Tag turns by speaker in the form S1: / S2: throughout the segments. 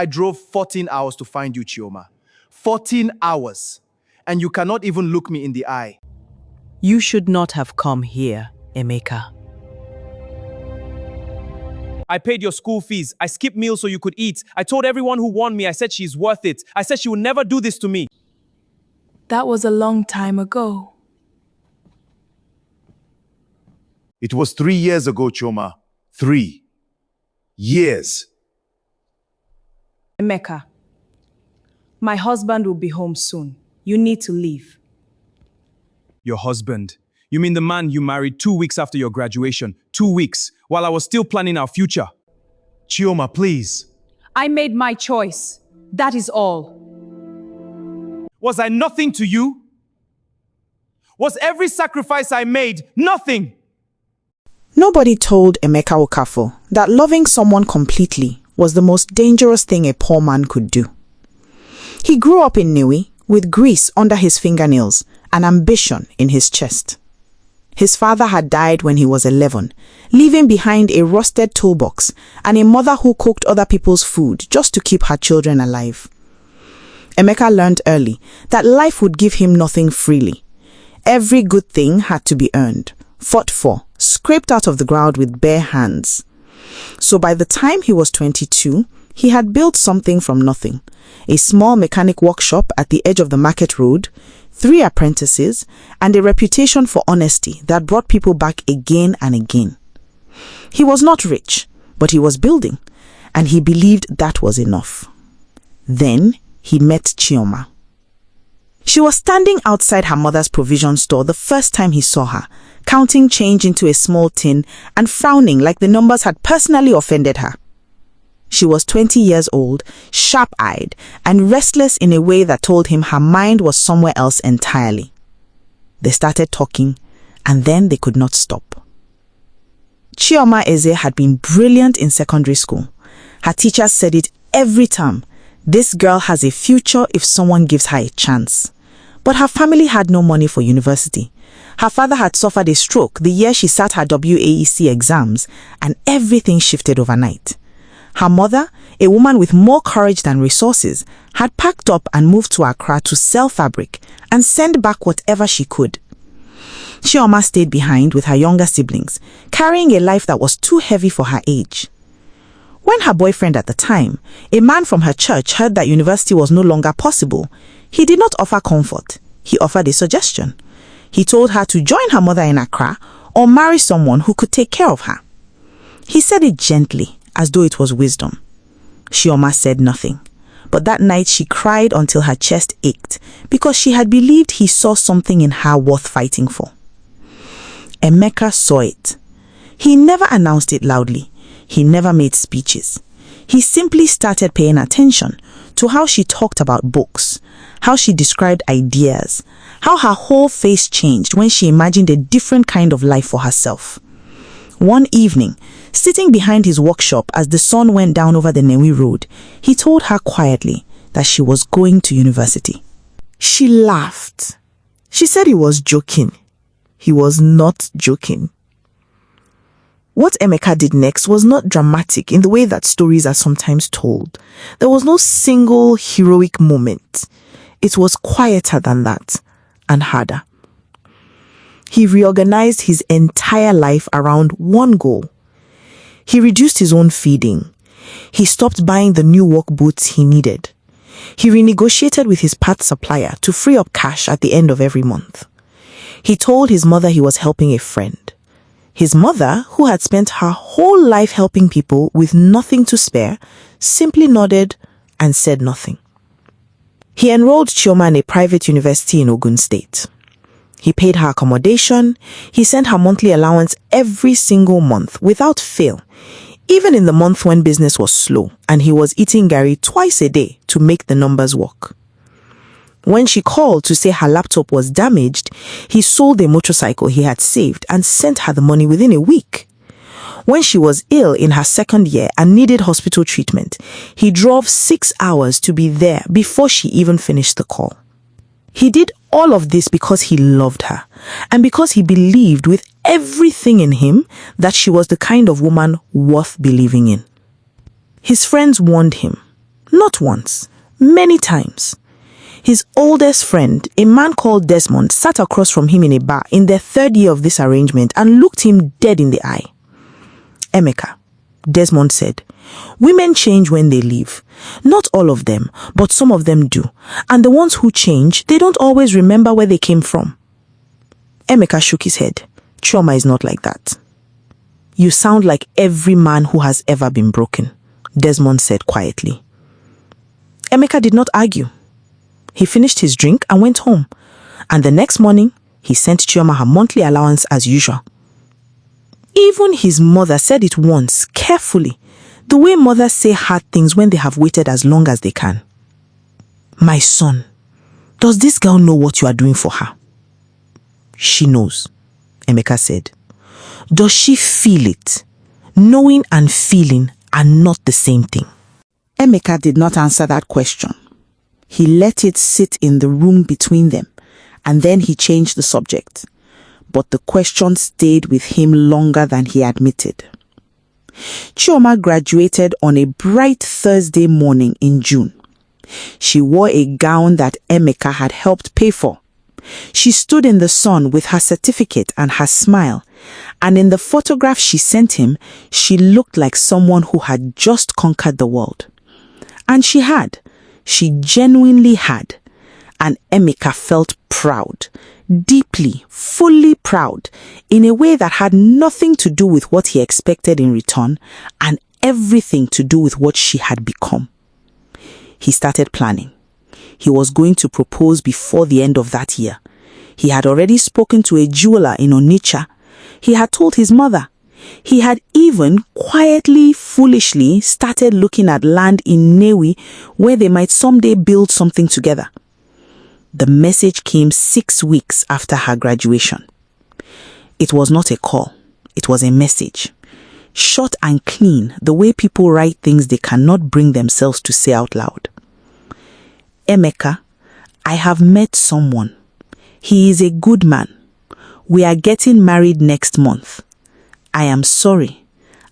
S1: I drove 14 hours to find you, Chioma. 14 hours. And you cannot even look me in the eye.
S2: You should not have come here, Emeka.
S3: I paid your school fees. I skipped meals so you could eat. I told everyone who warned me, I said she's worth it. I said she would never do this to me.
S4: That was a long time ago.
S5: It was 3 years ago, Chioma. 3 years.
S2: Emeka, my husband will be home soon. You need to leave.
S3: Your husband? You mean the man you married 2 weeks after your graduation? 2 weeks, while I was still planning our future.
S5: Chioma, please.
S2: I made my choice. That is all.
S3: Was I nothing to you? Was every sacrifice I made nothing?
S6: Nobody told Emeka Okafor that loving someone completely was the most dangerous thing a poor man could do. He grew up in Niue with grease under his fingernails and ambition in his chest. His father had died when he was 11, leaving behind a rusted toolbox and a mother who cooked other people's food just to keep her children alive. Emeka learned early that life would give him nothing freely. Every good thing had to be earned, fought for, scraped out of the ground with bare hands. So by the time he was 22, he had built something from nothing: a small mechanic workshop at the edge of the market road, 3 apprentices, and a reputation for honesty that brought people back again and again. He was not rich, but he was building, and he believed that was enough. Then he met Chioma. She was standing outside her mother's provision store the first time he saw her, counting change into a small tin and frowning like the numbers had personally offended her. She was 20 years old, sharp-eyed, and restless in a way that told him her mind was somewhere else entirely. They started talking, and then they could not stop. Chioma Eze had been brilliant in secondary school. Her teachers said it every term: this girl has a future if someone gives her a chance. But her family had no money for university. Her father had suffered a stroke the year she sat her WAEC exams, and everything shifted overnight. Her mother, a woman with more courage than resources, had packed up and moved to Accra to sell fabric and send back whatever she could. Chioma stayed behind with her younger siblings, carrying a life that was too heavy for her age. When her boyfriend at the time, a man from her church, heard that university was no longer possible, he did not offer comfort. He offered a suggestion. He told her to join her mother in Accra or marry someone who could take care of her. He said it gently, as though it was wisdom. Chioma said nothing, but that night she cried until her chest ached because she had believed he saw something in her worth fighting for. Emeka saw it. He never announced it loudly. He never made speeches. He simply started paying attention to how she talked about books, how she described ideas, how her whole face changed when she imagined a different kind of life for herself. One evening, sitting behind his workshop as the sun went down over the Niue road, he told her quietly that she was going to university. She laughed. She said he was joking. He was not joking. What Emeka did next was not dramatic in the way that stories are sometimes told. There was no single heroic moment. It was quieter than that, and harder. He reorganized his entire life around one goal. He reduced his own feeding. He stopped buying the new work boots he needed. He renegotiated with his parts supplier to free up cash at the end of every month. He told his mother he was helping a friend. His mother, who had spent her whole life helping people with nothing to spare, simply nodded and said nothing. He enrolled Chioma in a private university in Ogun State. He paid her accommodation. He sent her monthly allowance every single month without fail, even in the month when business was slow and he was eating garri twice a day to make the numbers work. When she called to say her laptop was damaged, he sold a motorcycle he had saved and sent her the money within a week. When she was ill in her second year and needed hospital treatment, he drove 6 hours to be there before she even finished the call. He did all of this because he loved her and because he believed with everything in him that she was the kind of woman worth believing in. His friends warned him, Not once, many times. His oldest friend, a man called Desmond, sat across from him in a bar in their third year of this arrangement and looked him dead in the eye. Emeka, Desmond said, women change when they leave. Not all of them, but some of them do. And the ones who change, they don't always remember where they came from. Emeka shook his head. Chioma is not like that. You sound like every man who has ever been broken, Desmond said quietly. Emeka did not argue. He finished his drink and went home. And the next morning, he sent Chioma her monthly allowance as usual. Even his mother said it once, carefully, the way mothers say hard things when they have waited as long as they can. My son, does this girl know what you are doing for her? She knows, Emeka said. Does she feel it? Knowing and feeling are not the same thing. Emeka did not answer that question. He let it sit in the room between them, and then he changed the subject. But the question stayed with him longer than he admitted. Chioma graduated on a bright Thursday morning in June. She wore a gown that Emeka had helped pay for. She stood in the sun with her certificate and her smile, and in the photograph she sent him, she looked like someone who had just conquered the world. And she had. She genuinely had. And Emeka felt proud, deeply, fully proud, in a way that had nothing to do with what he expected in return and everything to do with what she had become. He started planning. He was going to propose before the end of that year. He had already spoken to a jeweler in Onitsha. He had told his mother. He had even quietly, foolishly started looking at land in Newi where they might someday build something together. The message came 6 weeks after her graduation. It was not a call. It was a message. Short and clean, the way people write things they cannot bring themselves to say out loud. Emeka, I have met someone. He is a good man. We are getting married next month. I am sorry.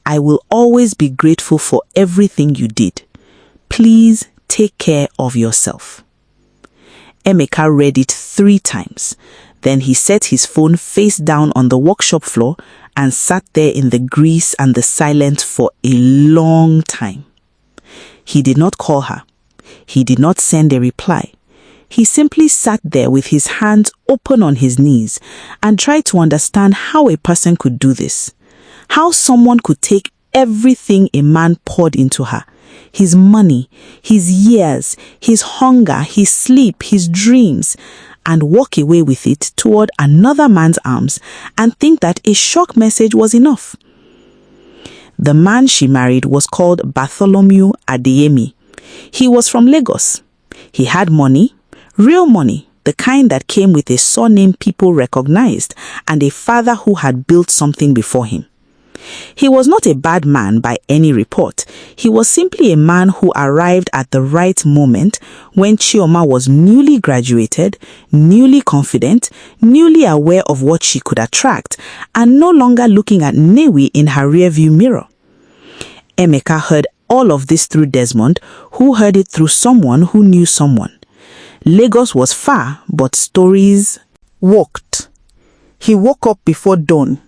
S6: I will always be grateful for everything you did. Please take care of yourself. Emeka read it 3 times. Then he set his phone face down on the workshop floor and sat there in the grease and the silence for a long time. He did not call her. He did not send a reply. He simply sat there with his hands open on his knees and tried to understand how a person could do this. How someone could take everything a man poured into her, his money, his years, his hunger, his sleep, his dreams, and walk away with it toward another man's arms and think that a shock message was enough. The man she married was called Bartholomew Adeyemi. He was from Lagos. He had money, real money, the kind that came with a surname people recognized and a father who had built something before him. He was not a bad man by any report. He was simply a man who arrived at the right moment when Chioma was newly graduated, newly confident, newly aware of what she could attract, and no longer looking at Newi in her rearview mirror. Emeka heard all of this through Desmond, who heard it through someone who knew someone. Lagos was far, but stories worked. He woke up before dawn,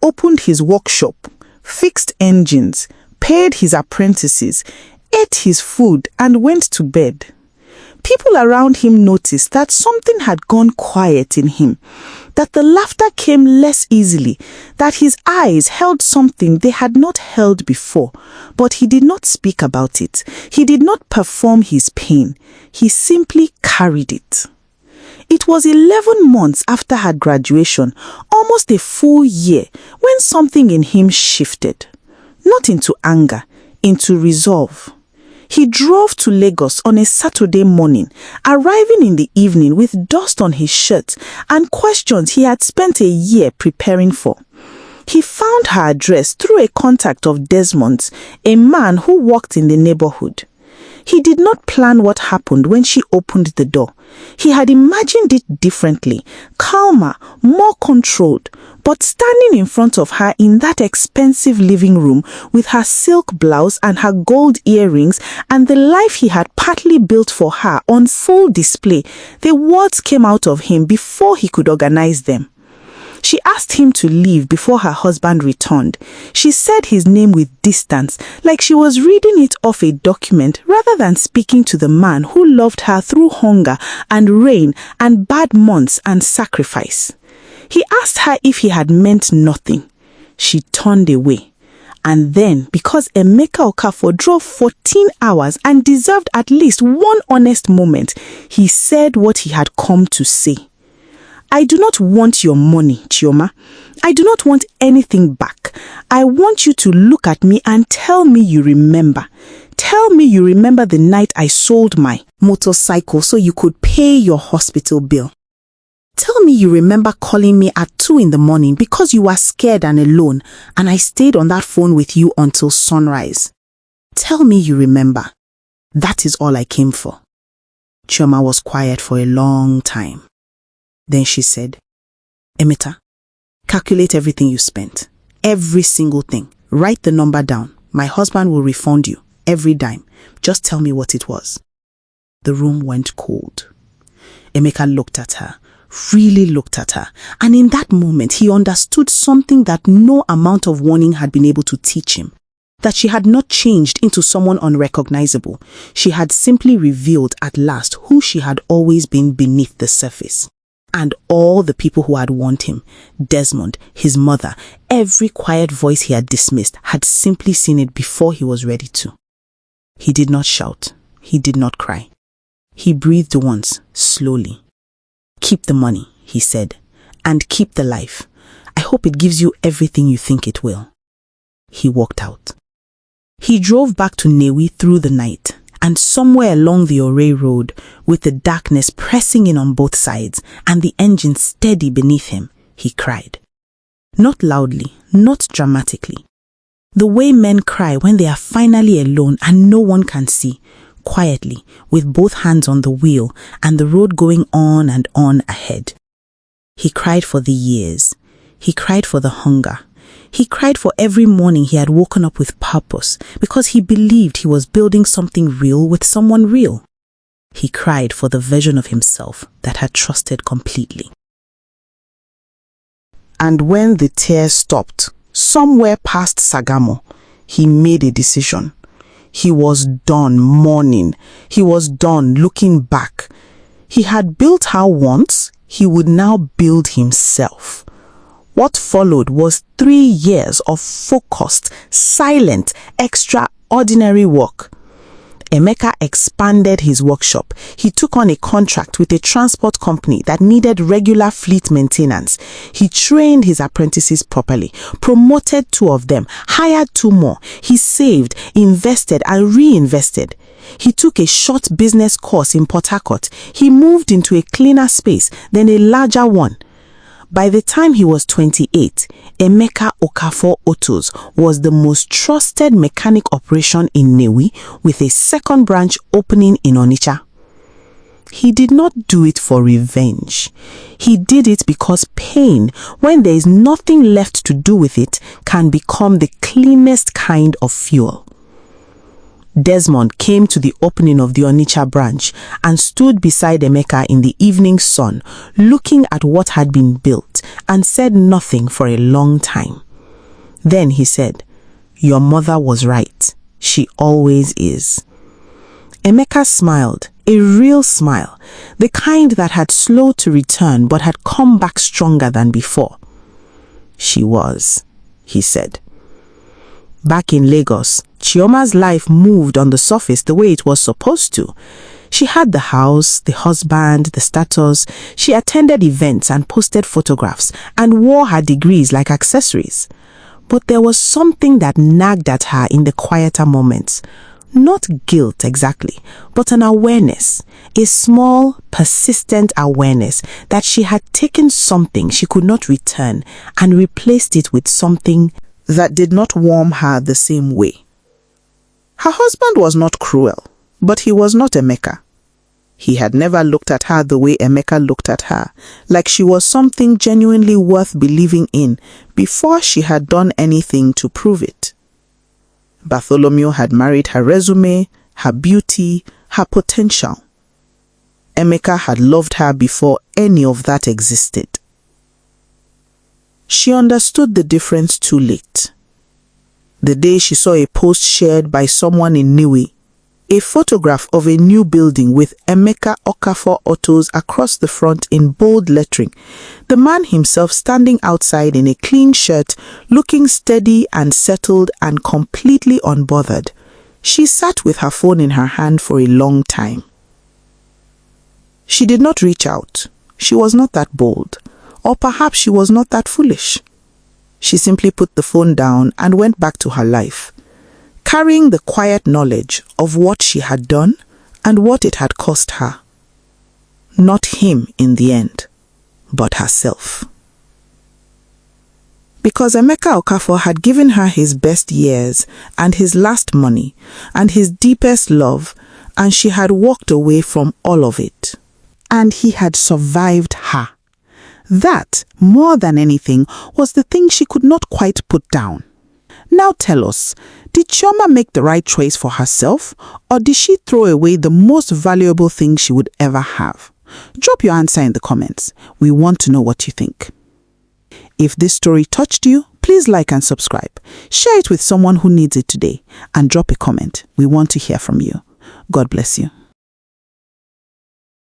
S6: opened his workshop, fixed engines, paid his apprentices, ate his food, and went to bed. People around him noticed that something had gone quiet in him, that the laughter came less easily, that his eyes held something they had not held before, but he did not speak about it. He did not perform his pain. He simply carried it. It was 11 months after her graduation, almost a full year, when something in him shifted. Not into anger, into resolve. He drove to Lagos on a Saturday morning, arriving in the evening with dust on his shirt and questions he had spent a year preparing for. He found her address through a contact of Desmond's, a man who worked in the neighborhood. He did not plan what happened when she opened the door. He had imagined it differently, calmer, more controlled. But standing in front of her in that expensive living room with her silk blouse and her gold earrings and the life he had partly built for her on full display, the words came out of him before he could organize them. She asked him to leave before her husband returned. She said his name with distance, like she was reading it off a document rather than speaking to the man who loved her through hunger and rain and bad months and sacrifice. He asked her if he had meant nothing. She turned away. And then, because Emeka Okafor drove 14 hours and deserved at least one honest moment, he said what he had come to say. I do not want your money, Chioma. I do not want anything back. I want you to look at me and tell me you remember. Tell me you remember the night I sold my motorcycle so you could pay your hospital bill. Tell me you remember calling me at 2 in the morning because you were scared and alone, and I stayed on that phone with you until sunrise. Tell me you remember. That is all I came for. Chioma was quiet for a long time. Then she said, Emeka, calculate everything you spent. Every single thing. Write the number down. My husband will refund you. Every dime. Just tell me what it was. The room went cold. Emeka looked at her, really looked at her, and in that moment he understood something that no amount of warning had been able to teach him. That she had not changed into someone unrecognizable. She had simply revealed at last who she had always been beneath the surface. And all the people who had warned him, Desmond, his mother, every quiet voice he had dismissed, had simply seen it before he was ready to. He did not shout. He did not cry. He breathed once, slowly. Keep the money, he said, and keep the life. I hope it gives you everything you think it will. He walked out. He drove back to Newi through the night. And somewhere along the Ore road, with the darkness pressing in on both sides and the engine steady beneath him, he cried. Not loudly, not dramatically. The way men cry when they are finally alone and no one can see, quietly, with both hands on the wheel and the road going on and on ahead. He cried for the years. He cried for the hunger. He cried for every morning he had woken up with purpose because he believed he was building something real with someone real. He cried for the version of himself that had trusted completely. And when the tears stopped, somewhere past Sagamo, he made a decision. He was done mourning. He was done looking back. He had built her once, he would now build himself. What followed was 3 years of focused, silent, extraordinary work. Emeka expanded his workshop. He took on a contract with a transport company that needed regular fleet maintenance. He trained his apprentices properly, promoted 2 of them, hired 2 more. He saved, invested, and reinvested. He took a short business course in Port Harcourt. He moved into a cleaner space, then a larger one. By the time he was 28, Emeka Okafor Autos was the most trusted mechanic operation in Newi, with a second branch opening in Onitsha. He did not do it for revenge. He did it because pain, when there is nothing left to do with it, can become the cleanest kind of fuel. Desmond came to the opening of the Onitsha branch and stood beside Emeka in the evening sun, looking at what had been built, and said nothing for a long time. Then he said, "Your mother was right. She always is." Emeka smiled, a real smile, the kind that had slowed to return but had come back stronger than before. "She was," he said. Back in Lagos, Chioma's life moved on the surface the way it was supposed to. She had the house, the husband, the status. She attended events and posted photographs and wore her degrees like accessories. But there was something that nagged at her in the quieter moments. Not guilt exactly, but an awareness, a small, persistent awareness that she had taken something she could not return and replaced it with something that did not warm her the same way. Her husband was not cruel. But he was not Emeka. He had never looked at her the way Emeka looked at her, like she was something genuinely worth believing in before she had done anything to prove it. Bartholomew had married her resume, her beauty, her potential. Emeka had loved her before any of that existed. She understood the difference too late. The day she saw a post shared by someone in Niue, a photograph of a new building with Emeka Okafor Autos across the front in bold lettering, the man himself standing outside in a clean shirt, looking steady and settled and completely unbothered. She sat with her phone in her hand for a long time. She did not reach out. She was not that bold. Or perhaps she was not that foolish. She simply put the phone down and went back to her life, carrying the quiet knowledge of what she had done and what it had cost her. Not him in the end, but herself. Because Emeka Okafor had given her his best years and his last money and his deepest love, and she had walked away from all of it. And he had survived her. That, more than anything, was the thing she could not quite put down. Now tell us, did Chioma make the right choice for herself, or did she throw away the most valuable thing she would ever have? Drop your answer in the comments. We want to know what you think. If this story touched you, please like and subscribe. Share it with someone who needs it today, and drop a comment. We want to hear from you. God bless you.